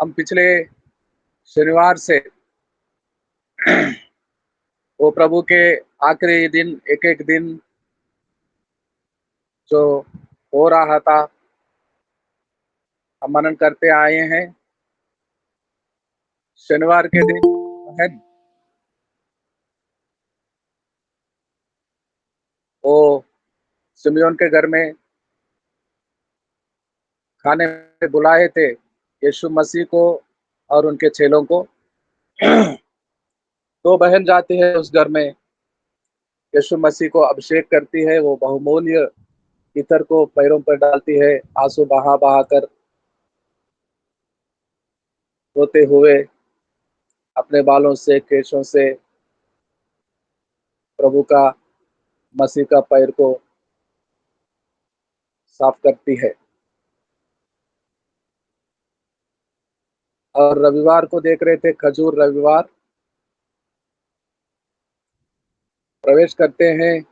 हम पिछले शनिवार से वो प्रभु के आखिरी दिन एक-एक दिन जो हो रहा था, हम मनन करते आए हैं। शनिवार के दिन बहन वो सिम्योन के घर में खाने में बुलाए थे यीशु मसीह को और उनके चेलों को। तो बहन जाती है उस घर में, यीशु मसीह को अभिषेक करती है, वो बहुमूल्य इत्र को पैरों पर डालती है, आंसू बहा-बहा कर रोते हुए अपने बालों से, केशों से प्रभु का, मसीह का पैर को साफ करती है। और रविवार को देख रहे थे, खजूर रविवार, प्रवेश करते हैं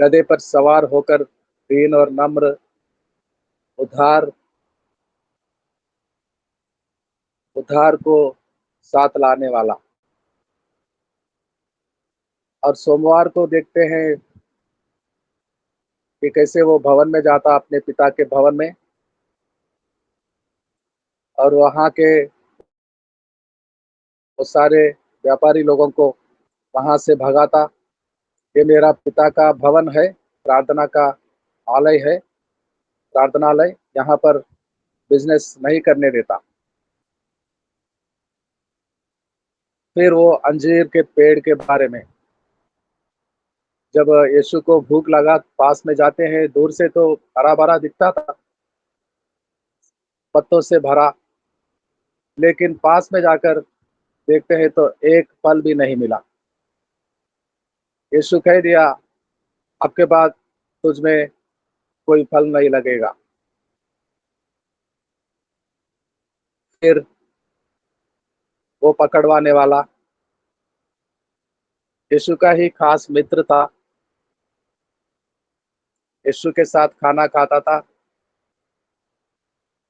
गधे पर सवार होकर, दीन और नम्र, उद्धार उद्धार को साथ लाने वाला। और सोमवार को देखते हैं कि कैसे वो भवन में जाता, अपने पिता के भवन में, और वहाँ के वो सारे व्यापारी लोगों को वहाँ से भगाता। ये मेरा पिता का भवन है, प्रार्थना का आलय है, प्रार्थनालय, यहाँ पर बिज़नेस नहीं करने देता। फिर वो अंजीर के पेड़ के बारे में, जब यीशु को भूख लगा, पास में जाते हैं, दूर से तो हरा-भरा दिखता था, पत्तों से भरा, लेकिन पास में जाकर देखते हैं तो एक फल भी नहीं मिला। यीशु कह दिया, अब के बाद तुझ में कोई फल नहीं लगेगा। फिर वो पकड़वाने वाला यीशु का ही खास मित्र था, यीशु के साथ खाना खाता था,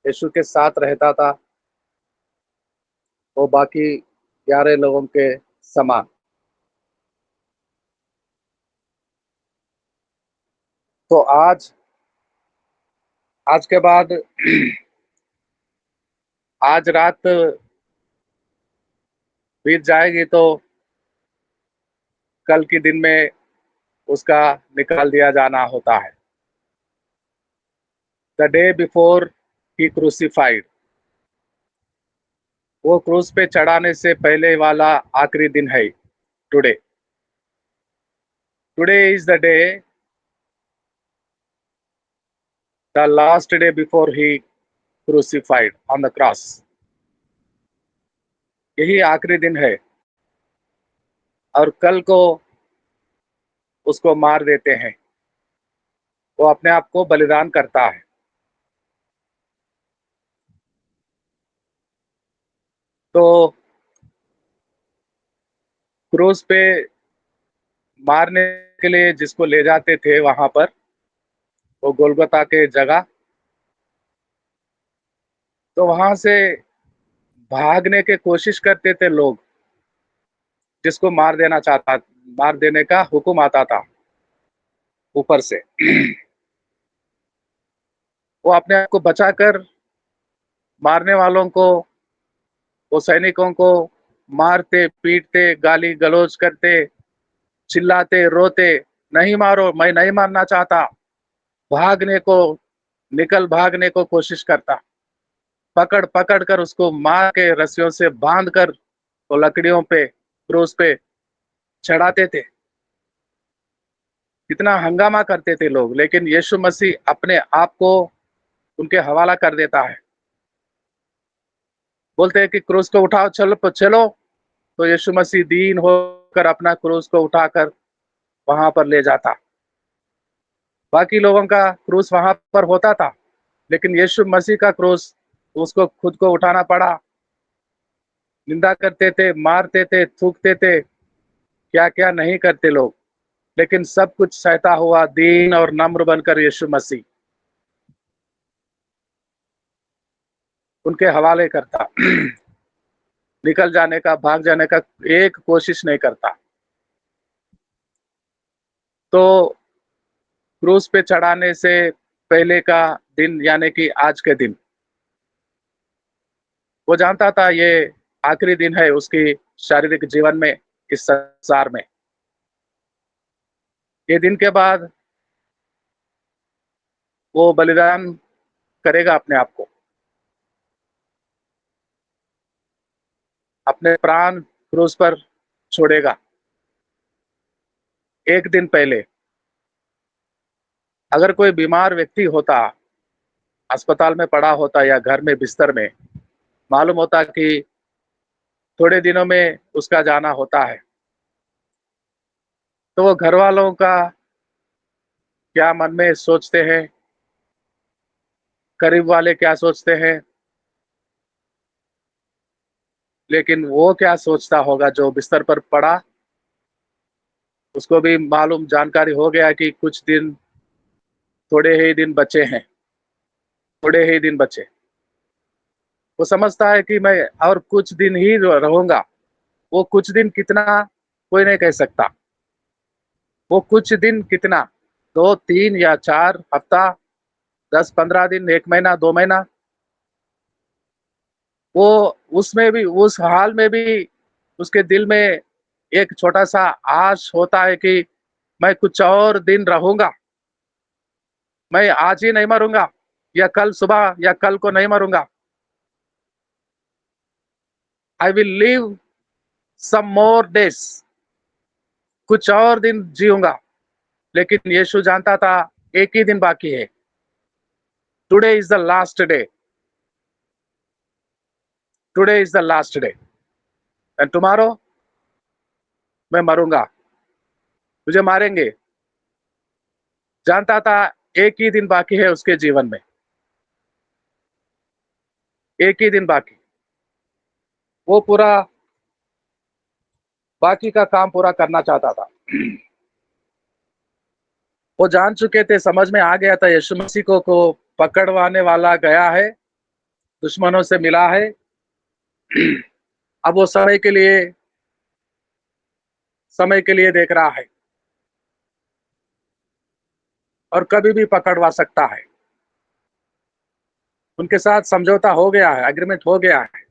यीशु के साथ रहता था, वो बाकी 11 लोगों के समान। तो आज के बाद आज रात बीत जाएगी तो कल के दिन में उसका निकाल दिया जाना होता है। The day before he crucified, वो क्रूस पे चढ़ाने से पहले वाला आखिरी दिन है today. Today is the day, the last day before he crucified on the cross. यही आखिरी दिन है और कल को उसको मार देते हैं। वो अपने आप को बलिदान करता है। तो क्रूस पे मारने के लिए जिसको ले जाते थे वहां पर, वो गोलगोता के जगह, तो वहां से भागने की कोशिश करते थे लोग, जिसको मार देने का हुक्म आता था ऊपर से। वो अपने आप को बचाकर मारने वालों को, वो सैनिकों को मारते, पीटते, गाली गलौज करते, चिल्लाते, रोते, नहीं मारो, मैं नहीं मारना चाहता, भागने को भागने को कोशिश करता। पकड़ पकड़ कर उसको मार के रस्सियों से बांध कर तो लकड़ियों पे, क्रूस पे चढ़ाते थे। कितना हंगामा करते थे लोग, लेकिन यीशु मसीह अपने आप को उनके हवाला कर देता है। बोलते हैं कि क्रूस को उठाओ, चलो चलो, तो यीशु मसीह दीन होकर अपना क्रूस को उठाकर वहां पर ले जाता। बाकी लोगों का क्रूस वहां पर होता था, लेकिन यीशु मसीह का क्रूस उसको खुद को उठाना पड़ा। निंदा करते थे, मारते थे, थूकते थे, क्या क्या नहीं करते लोग, लेकिन सब कुछ सहता हुआ दीन और नम्र बनकर यीशु मसीह उनके हवाले करता। निकल जाने का, भाग जाने का एक कोशिश नहीं करता। तो क्रूस पे चढ़ाने से पहले का दिन यानी कि आज के दिन, वो जानता था ये आखिरी दिन है उसकी शारीरिक जीवन में, इस संसार में। ये दिन के बाद वो बलिदान करेगा अपने आप को, अपने प्राण क्रूस पर छोड़ेगा। एक दिन पहले अगर कोई बीमार व्यक्ति होता, अस्पताल में पड़ा होता या घर में बिस्तर में, मालूम होता कि थोड़े दिनों में उसका जाना होता है, तो वो घर वालों का क्या मन में सोचते हैं, करीब वाले क्या सोचते हैं, लेकिन वो क्या सोचता होगा जो बिस्तर पर पड़ा। उसको भी मालूम, जानकारी हो गया कि कुछ दिन, थोड़े ही दिन बचे हैं, थोड़े ही दिन बचे। वो समझता है कि मैं और कुछ दिन ही रहूंगा। वो कुछ दिन कितना, कोई नहीं कह सकता। वो कुछ दिन कितना, 2 3 या 4 हफ्ता, 10 15 दिन, 1 महीना, 2 महीना, वो उसमें भी, उस हाल में भी उसके दिल में एक छोटा सा आश होता है कि मैं कुछ और दिन रहूंगा, मैं आज ही नहीं मरूंगा, या कल सुबह या कल को नहीं मरूंगा। I will live some more days, कुछ और दिन जीऊंगा। लेकिन यीशु जानता था एक ही दिन बाकी है। Today is the last day, today is the last day and tomorrow मैं मरूंगा, मुझे मारेंगे। जानता था एक ही दिन बाकी है उसके जीवन में, एक ही दिन बाकी। वो पूरा बाकी का काम पूरा करना चाहता था। वो जान चुके थे, समझ में आ गया था यीशु मसीह को पकड़वाने वाला गया है, दुश्मनों से मिला है। अब वो समय के लिए देख रहा है, और कभी भी पकड़वा सकता है। उनके साथ समझौता हो गया है, एग्रीमेंट हो गया है।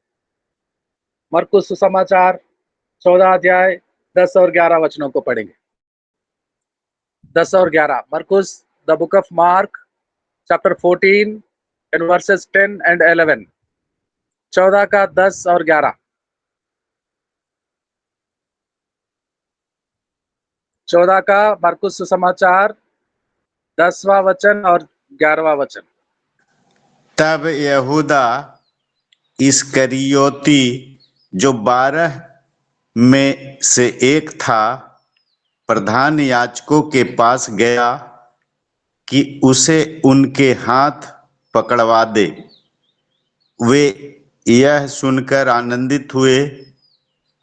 मरकुस सुसमाचार 14 अध्याय 10 और 11 वचनों को पढ़ेंगे। 10 और 11, मरकुस, the book of mark, chapter 14 and versus 10 and 11। 14 का 10 और 11। 14 का मरकुस सुसमाचार, 10वां वचन और 11वां वचन। तब यहूदा इस्करियोती, जो 12 में से एक था, प्रधान याजकों के पास गया कि उसे उनके हाथ पकड़वा दे। वे यह सुनकर आनंदित हुए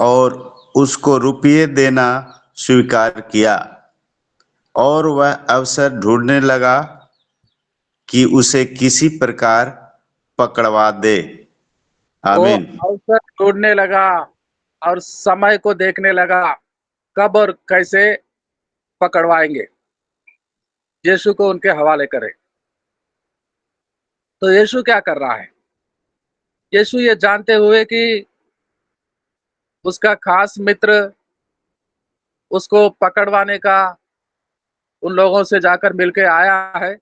और उसको रुपये देना स्वीकार किया, और वह अवसर ढूंढने लगा कि उसे किसी प्रकार पकड़वा दे। वो आमीन। अवसर ढूंढने लगा और समय को देखने लगा, कब और कैसे पकड़वाएंगे, यीशु को उनके हवाले करे। तो यीशु क्या कर रहा है? यीशु ये जानते हुए कि उसका खास मित्र उसको पकड़वाने का उन लोगों से जाकर मिलके आया है,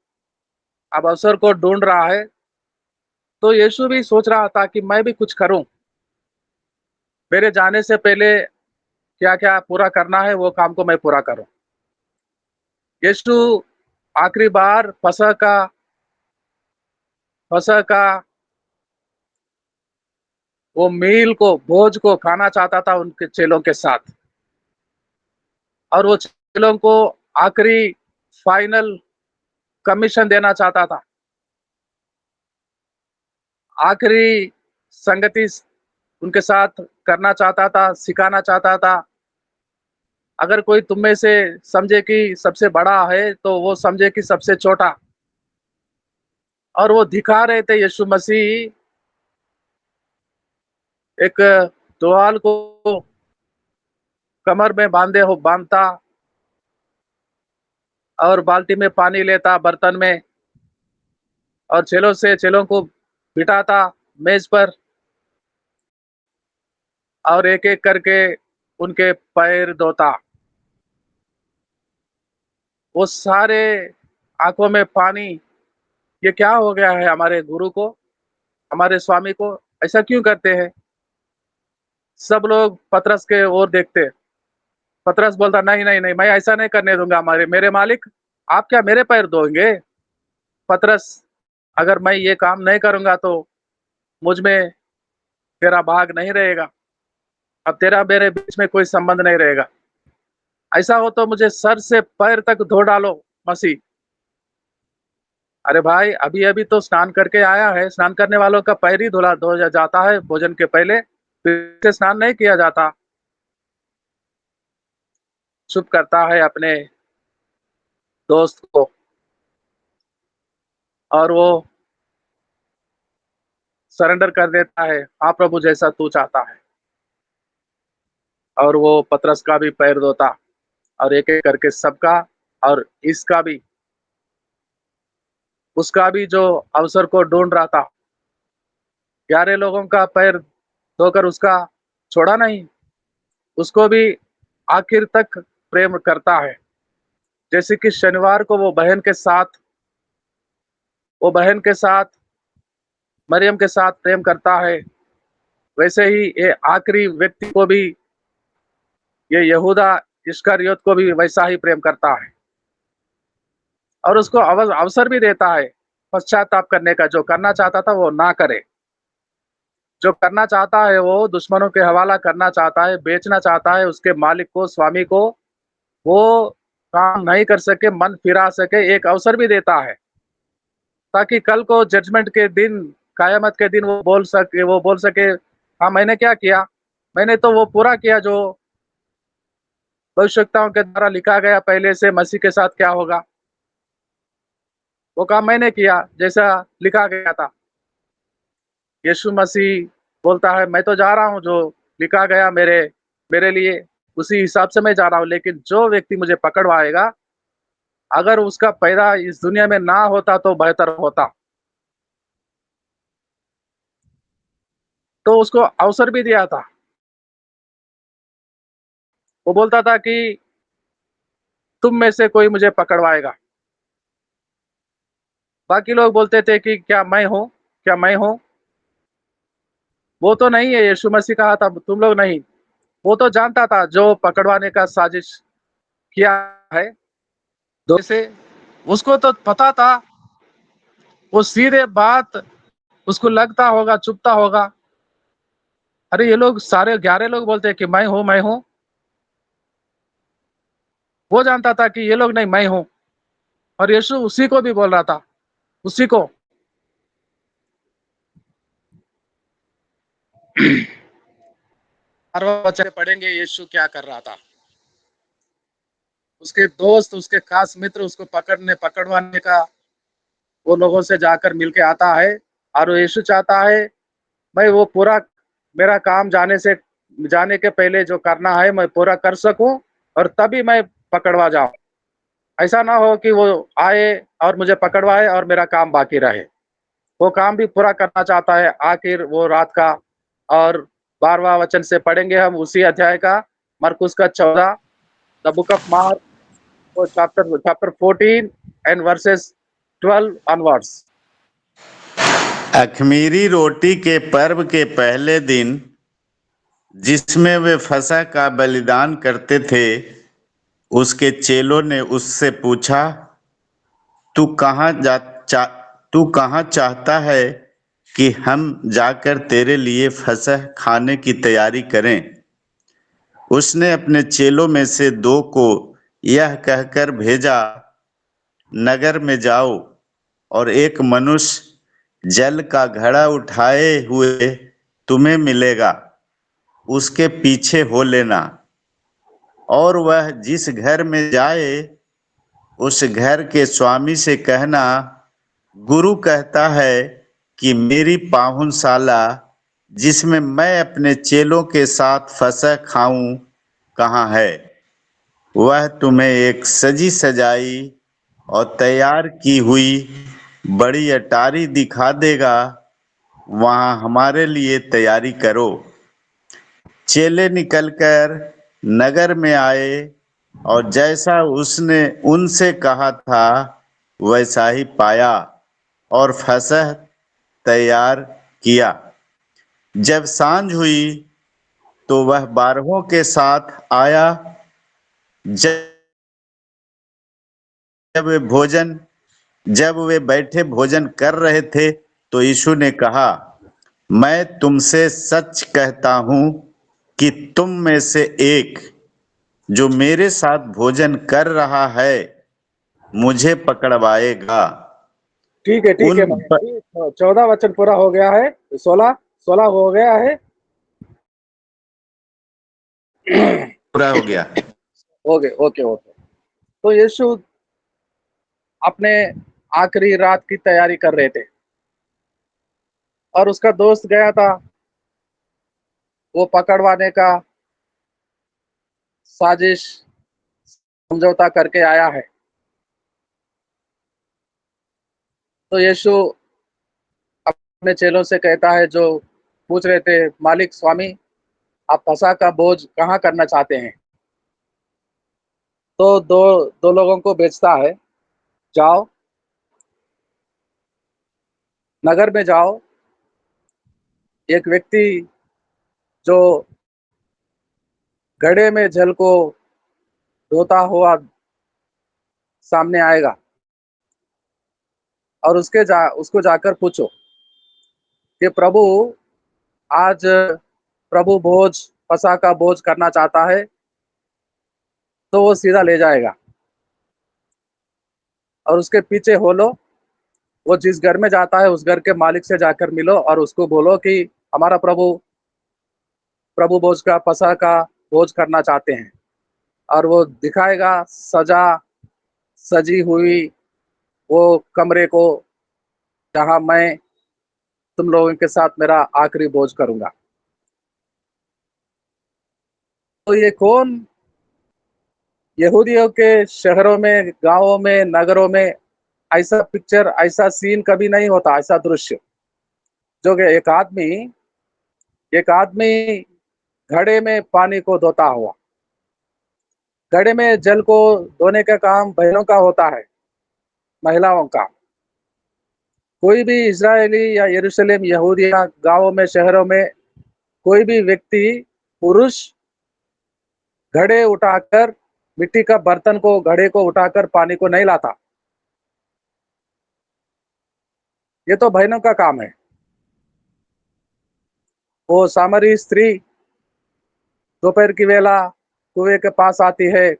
अब अवसर को ढूंढ रहा है, तो यीशु भी सोच रहा था कि मैं भी कुछ करूं, मेरे जाने से पहले क्या क्या पूरा करना है वो काम को मैं पूरा करूं। यीशु आखिरी बार फसह का वो मील को, भोज को खाना चाहता था उनके चेलों के साथ, और वो चेलों को आखिरी फाइनल कमीशन देना चाहता था, आखिरी संगति उनके साथ करना चाहता था, सिखाना चाहता था। अगर कोई तुम में से समझे कि सबसे बड़ा है, तो वो समझे कि सबसे छोटा। और वो दिखा रहे थे यीशु मसीह एक टुवाल को कमर में बांधता और बाल्टी में पानी लेता बर्तन में और चेलों को बिठाता मेज पर और एक-एक करके उनके पैर धोता। वो सारे आँखों में पानी, ये क्या हो गया है हमारे गुरु को, हमारे स्वामी को? ऐसा क्यों करते हैं? सब लोग पतरस के ओर देखते। पतरस बोलता, नहीं, नहीं, नहीं, मैं ऐसा नहीं करने दूँगा हमारे मेरे मालिक, आप क्या मेरे पैर धोएँगे? पतरस, अगर मैं ये काम नहीं करूँगा तो मुझ में तेरा भाग नहीं रहेगा। अब तेरा मेरे बीच में कोई संबंध नहीं रहेगा। ऐसा हो तो मुझे सर से पैर तक धो डालो मसीह। अरे भाई, अभी-अभी तो स्नान करके आया है, स्नान करने वालों का पैर ही धो जाता है भोजन के पहले, फिर से स्नान नहीं किया जाता। चुप करता है अपने दोस्त को और वो सरेंडर कर देता है, हाँ प्रभु जैसा तू चाहता है। और वो पतरस का भी पैर धोता और एक-एक करके सबका, और इसका भी, उसका भी जो अवसर को ढूँढ रहा था, 11 लोगों का पैर धोकर उसका छोड़ा नहीं, उसको भी आखिर तक प्रेम करता है। जैसे कि शनिवार को वो बहन के साथ, मरियम के साथ प्रेम करता है, वैसे ही ये आखिरी व्यक्ति को भी, ये यहूदा इस्करियोत को भी वैसा ही प्रेम करता है और उसको अवसर भी देता है पश्चाताप करने का। जो करना चाहता था वो ना करे, जो करना चाहता है वो दुश्मनों के हवाला करना चाहता है, बेचना चाहता है उसके मालिक को, स्वामी को, वो काम नहीं कर सके, मन फिरा सके, एक अवसर भी देता है ताकि कल को जजमेंट के दिन, कयामत के दिन वो बोल सके, हाँ मैंने क्या किया, मैंने तो वो पूरा किया जो भविष्यवक्ताओं के द्वारा लिखा गया पहले से मसीह के साथ क्या होगा, वो काम मैंने किया जैसा लिखा गया था। यीशु मसीह बोलता है, मैं तो जा रहा हूँ, जो लिखा गया मेरे मेरे लिए उसी हिसाब से मैं जा रहा हूँ, लेकिन जो व्यक्ति मुझे पकड़वाएगा, अगर उसका पैदा इस दुनिया में ना होता तो बेहतर होता। तो उसको अवसर भी दिया था। वो बोलता था कि तुम में से कोई मुझे पकड़वाएगा। बाकी लोग बोलते थे कि क्या मैं हूँ? क्या मैं हूँ? वो तो नहीं है, यीशु मसीह कहा था तुम लोग नहीं। वो तो जानता था जो पकड़वाने का साजिश किया है, दो से, उसको तो पता था, वो सीधे बात उसको लगता होगा, चुभता होगा। अरे ये लोग सारे 11 लोग बोलते हैं कि मैं हूँ, मैं हूँ। वो जानता था कि ये लोग नहीं, मैं हूँ। और यीशु उसी को भी बोल रहा था, उसी को। हर वचन पढ़ेंगे यीशु क्या कर रहा था। उसके दोस्त, उसके खास मित्र उसको पकड़वाने का, वो लोगों से जाकर मिलके आता है और यीशु चाहता है मैं वो पूरा, मेरा काम जाने के पहले जो करना है मैं पूरा कर सकूं और तभी मैं पकड़वा जाऊं। ऐसा ना हो कि वो आए और मुझे पकड़वाए और मेरा काम बाकी रहे। वो काम भी पूरा करना चाहता है आखिर वो रात का। और 12वां वचन से पढ़ेंगे हम उसी अध्याय का, मरकुस का 14, the book of mark, chapter 14 and versus 12 onwards. अख़मीरी रोटी के पर्व के पहले दिन, जिसमें वे फसह का बलिदान करते थे, उसके चेलों ने उससे पूछा, तू तू कहाँ चाहता है कि हम जाकर तेरे लिए फसह खाने की तैयारी करें? उसने अपने चेलों में से 2 को यह कहकर भेजा, नगर में जाओ और एक मनुष्य जल का घड़ा उठाए हुए तुम्हें मिलेगा, उसके पीछे हो लेना। और वह जिस घर में जाए उस घर के स्वामी से कहना, गुरु कहता है कि मेरी पाहुनशाला जिसमें मैं अपने चेलों के साथ फसह खाऊं कहाँ है? वह तुम्हें एक सजी सजाई और तैयार की हुई बड़ी अटारी दिखा देगा। वहां हमारे लिए तैयारी करो। चेले निकलकर नगर में आए और जैसा उसने उनसे कहा था वैसा ही पाया और फसह तैयार किया। जब सांझ हुई तो वह बारहों के साथ आया। जब वे भोजन जब वे बैठे भोजन कर रहे थे तो यीशु ने कहा, मैं तुमसे सच कहता हूं कि तुम में से एक जो मेरे साथ भोजन कर रहा है मुझे पकड़वाएगा। ठीक है, ठीक उन है महाराज जी, 14 वचन पूरा हो गया है। 16 16 हो गया है। पूरा हो गया। Okay okay okay. तो यीशु अपने आखिरी रात की तैयारी कर रहे थे और उसका दोस्त गया था, वो पकड़वाने का साजिश समझौता करके आया है। तो यीशु अपने चेलों से कहता है, जो पूछ रहे थे, मालिक स्वामी, आप फसह का बोझ कहाँ करना चाहते हैं? तो दो दो लोगों को भेजता है, जाओ नगर में जाओ, एक व्यक्ति जो घड़े में जल को धोता हुआ सामने आएगा और उसको जाकर पूछो कि प्रभु, आज प्रभु भोज फसह का भोज करना चाहता है। तो वो सीधा ले जाएगा और उसके पीछे हो लो। वो जिस घर में जाता है उस घर के मालिक से जाकर मिलो और उसको बोलो कि हमारा प्रभु प्रभु भोज का फसह का भोज करना चाहते हैं। और वो दिखाएगा सजा सजी हुई वो कमरे को, जहां मैं तुम लोगों के साथ मेरा आखिरी भोज करूंगा। तो ये कौन यहूदियों के शहरों में, गांवों में, नगरों में ऐसा पिक्चर, ऐसा सीन कभी नहीं होता, ऐसा दृश्य, जो कि एक आदमी घड़े में पानी को धोता हुआ। घड़े में जल को धोने का काम बहनों का होता है, महिलाओं का। कोई भी इजरायली या यरूशलेम, यहूदिया गांवों में, शहरों में कोई भी व्यक्ति, पुरुष घड़े उठाकर, मिट्टी का बर्तन को, घड़े को उठाकर पानी को नहीं लाता। ये तो बहनों का काम है। वो सामरी स्त्री दोपहर की वेला कुएं के पास आती है,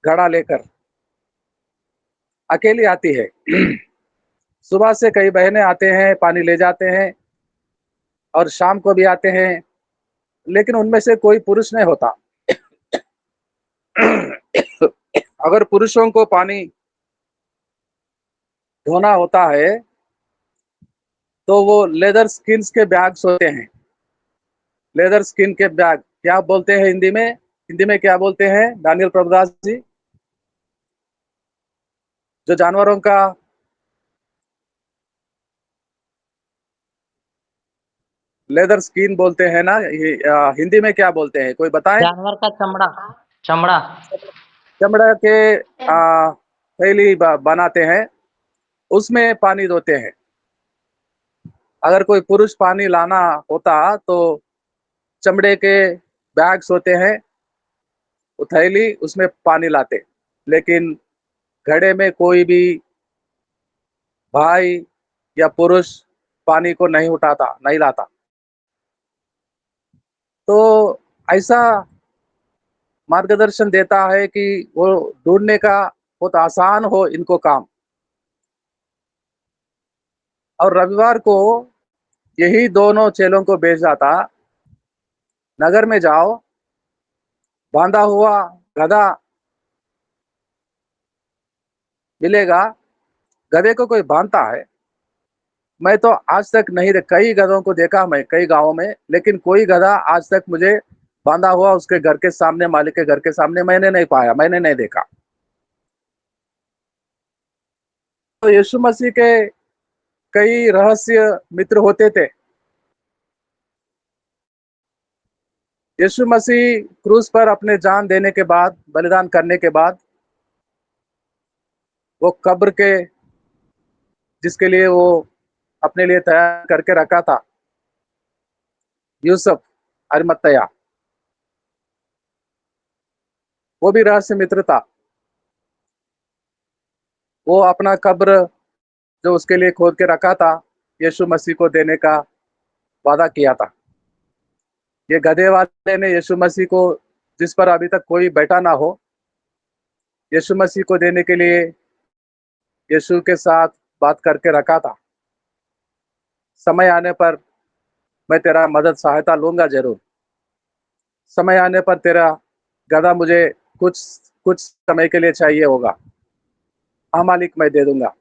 घड़ा लेकर अकेली आती है। सुबह से कई बहनें आते हैं, पानी ले जाते हैं और शाम को भी आते हैं, लेकिन उनमें से कोई पुरुष नहीं होता। अगर पुरुषों को पानी धोना होता है तो वो लेदर स्किन्स के बैग्स होते हैं। लेदर स्किन के बैग क्या बोलते हैं हिंदी में? हिंदी में क्या बोलते हैं दानियल प्रभुदास जी? जो जानवरों का लेदर स्किन बोलते हैं ना, ये हिंदी में क्या बोलते हैं, कोई बताएं? जानवर का चमड़ा। चमड़ा। चमड़ा के थैली बनाते हैं, उसमें पानी धोते हैं। अगर कोई पुरुष पानी लाना होता तो चमड़े के बैग्स होते हैं, वो थैली, उसमें पानी लाते। लेकिन घड़े में कोई भी भाई या पुरुष पानी को नहीं उठाता, नहीं लाता। तो ऐसा मार्गदर्शन देता है कि वो ढूंढने का बहुत आसान हो इनको काम। और रविवार को यही दोनों चेलों को भेजा था, नगर में जाओ, बांधा हुआ गधा मिलेगा। गधे को कोई बांधता है? मैं तो आज तक नहीं कई गधों को देखा मैं कई गांवों में, लेकिन कोई गधा आज तक मुझे बांधा हुआ उसके घर के सामने, मालिक के घर के सामने मैंने नहीं पाया, मैंने नहीं देखा। तो यीशु मसीह के कई रहस्य मित्र होते थे। यीशु मसीह क्रूस पर अपने जान देने के बाद, बलिदान करने के बाद, वो कब्र के जिसके लिए वो अपने लिए तैयार करके रखा था, यूसुफ अरिमत्तया, वो भी रहस्य मित्र था। वो अपना कब्र जो उसके लिए खोद के रखा था, यीशु मसीह को देने का वादा किया था। ये गधे वाले ने यीशु मसीह को, जिस पर अभी तक कोई बैठा ना हो, यीशु मसीह को देने के लिए यीशु के साथ बात करके रखा था। समय आने पर मैं तेरा मदद सहायता लूंगा जरूर। समय आने पर तेरा गधा मुझे कुछ कुछ समय के लिए चाहिए होगा। हाँ मालिक, मैं दे दूंगा।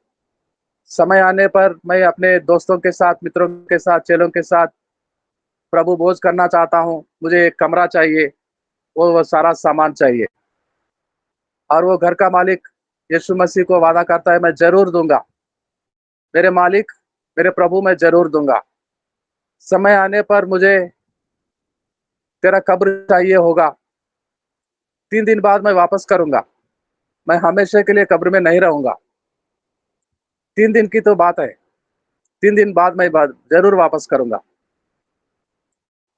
समय आने पर मैं अपने दोस्तों के साथ, मित्रों के साथ, चेलों के साथ प्रभु भोज करना चाहता हूँ। मुझे एक कमरा चाहिए, वो सारा सामान चाहिए। और वो घर का मालिक यीशु मसीह को वादा करता है, मैं जरूर दूंगा मेरे मालिक, मेरे प्रभु, मैं जरूर दूंगा। समय आने पर मुझे तेरा कब्र चाहिए होगा। 3 दिन बाद मैं वापस करूंगा। मैं हमेशा के लिए कब्र में नहीं रहूंगा। 3 दिन की तो बात है, 3 दिन बाद मैं जरूर वापस करूंगा।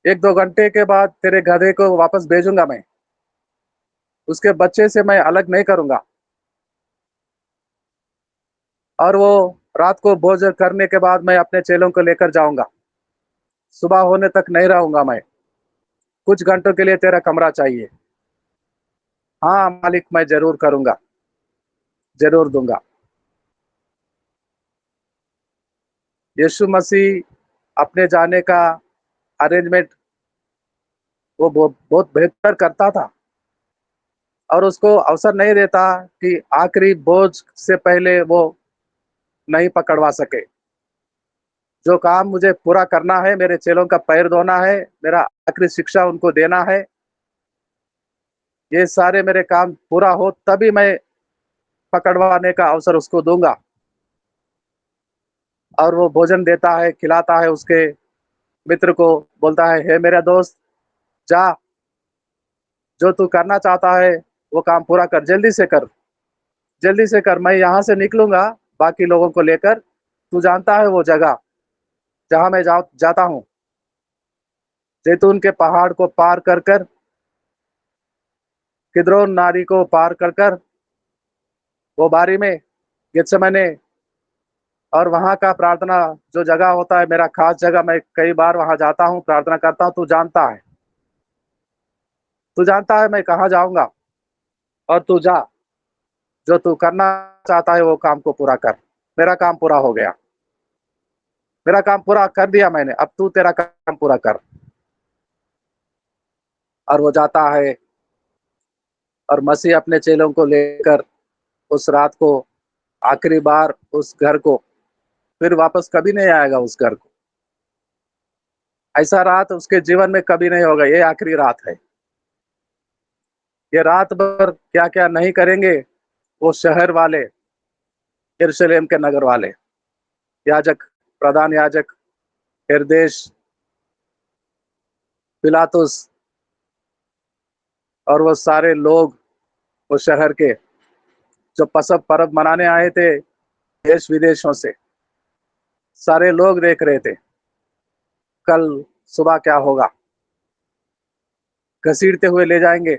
1-2 घंटे के बाद तेरे गधे को वापस भेजूंगा मैं। उसके बच्चे से मैं अलग नहीं करूंगा। और वो रात को भोजन करने के बाद मैं अपने चेलों को लेकर जाऊंगा। सुबह होने तक नहीं रहूंगा मैं। कुछ घंटों के लिए तेरा कमरा चाहिए। हाँ मालिक, मैं जरूर करूंगा, जरूर दूंगा। यीशु मसीह अपने जाने का अरेंजमेंट वो बहुत बेहतर करता था, और उसको अवसर नहीं देता कि आखिरी बोझ से पहले वो नहीं पकड़वा सके। जो काम मुझे पूरा करना है, मेरे चेलों का पैर धोना है, मेरा आखिरी शिक्षा उनको देना है, ये सारे मेरे काम पूरा हो तभी मैं पकड़वाने का अवसर उसको दूंगा। और वो भोजन देता है, खिलाता है उसके मित्र को, बोलता है, हे मेरा दोस्त, जा, जो तू करना चाहता है वो काम पूरा कर, जल्दी से कर, जल्दी से कर। मैं यहाँ से निकलूंगा बाकी लोगों को लेकर। तू जानता है वो जगह जहाँ मैं जाता हूँ, जैतून के पहाड़ को पार कर कर, किद्रोन नारी को पार कर कर, वो बारी में गेत्सेमने, और वहाँ का प्रार्थना जो जगह होता है, मेरा खास जगह, मैं कई बार वहाँ जाता हूँ, प्रार्थना करता हूँ। तू जानता है, तू जानता है मैं कहाँ जाऊंगा। और तू जा, जो तू करना चाहता है वो काम को पूरा कर। मेरा काम पूरा हो गया, मेरा काम पूरा कर दिया मैंने, अब तू तेरा काम पूरा कर। और वो जाता है, और मसीह अपने चेलों को लेकर उस रात को, आखिरी बार उस घर को, फिर वापस कभी नहीं आएगा उस घर को। ऐसा रात उसके जीवन में कभी नहीं होगा, ये आखिरी रात है। ये रात भर क्या क्या नहीं करेंगे वो शहर वाले, यरूशलेम के नगर वाले, याजक, प्रधान याजक, हेरोदेस, पिलातुस, और वो सारे लोग, वो शहर के जो पसब पर्व मनाने आए थे देश विदेशों से, सारे लोग देख रहे थे कल सुबह क्या होगा। घसीटते हुए ले जाएंगे,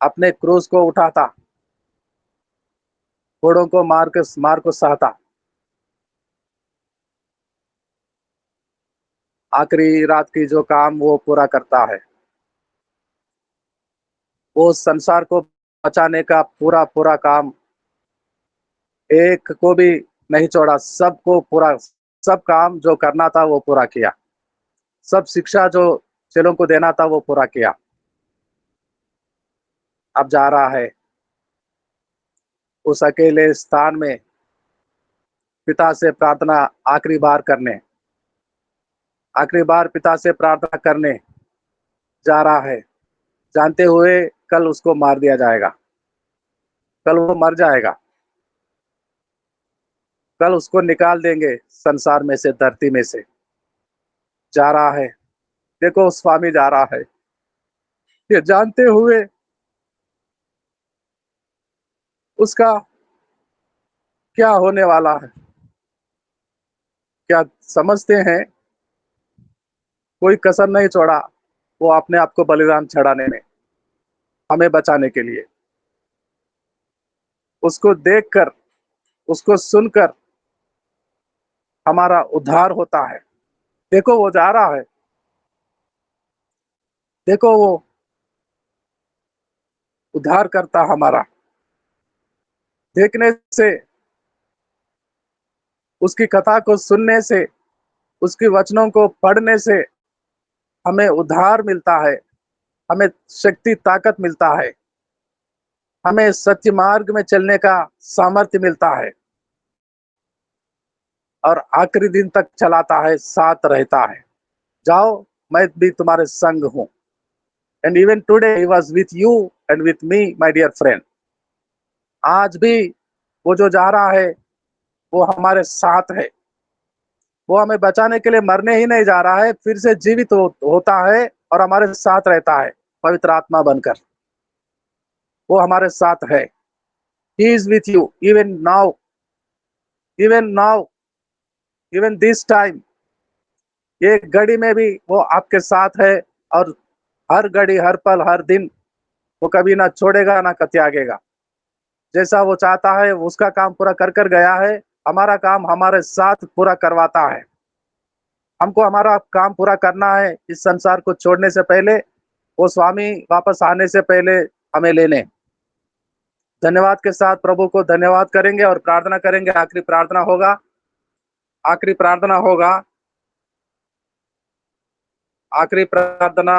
अपने क्रूस को उठाता, घोड़ों को मार को सहता। आखिरी रात की जो काम वो पूरा करता है, वो संसार को बचाने का पूरा पूरा काम, एक को भी नहीं छोड़ा, सबको पूरा, सब काम जो करना था वो पूरा किया, सब शिक्षा जो चेलों को देना था वो पूरा किया। अब जा रहा है उस अकेले स्थान में, पिता से प्रार्थना आखिरी बार पिता से प्रार्थना करने जा रहा है, जानते हुए कल उसको मार दिया जाएगा, कल वो मर जाएगा, कल उसको निकाल देंगे संसार में से, धरती में से। जा रहा है, देखो स्वामी जा रहा है, ये जानते हुए उसका क्या होने वाला है। क्या समझते हैं? कोई कसर नहीं छोड़ा वो अपने आप को बलिदान चढ़ाने में, हमें बचाने के लिए। उसको देखकर, उसको सुनकर हमारा उद्धार होता है। देखो वो जा रहा है, देखो वो उद्धार करता हमारा। देखने से, उसकी कथा को सुनने से, उसके वचनों को पढ़ने से हमें उद्धार मिलता है, हमें शक्ति ताकत मिलता है, हमें सत्य मार्ग में चलने का सामर्थ्य मिलता है और आखिरी दिन तक चलाता है, साथ रहता है। जाओ, मैं भी तुम्हारे संग हूं। And even today he was with you and with me my dear friend. आज भी वो जो जा रहा है वो हमारे साथ है। वो हमें बचाने के लिए मरने ही नहीं जा रहा है, फिर से जीवित होता है और हमारे साथ रहता है पवित्र आत्मा बनकर। वो हमारे साथ है। He is with you even now, even now, even this time. ये घड़ी में भी वो आपके साथ है और हर घड़ी, हर पल, हर दिन वो कभी ना छोड़ेगा ना त्यागेगा। जैसा वो चाहता है उसका काम पूरा कर कर गया है, हमारा काम हमारे साथ पूरा करवाता है। हमको हमारा काम पूरा करना है इस संसार को छोड़ने से पहले, वो स्वामी वापस आने से पहले हमें लेने। धन्यवाद के साथ प्रभु को धन्यवाद करेंगे और प्रार्थना करेंगे। आखिरी प्रार्थना होगा, आखिरी प्रार्थना होगा, आखिरी प्रार्थना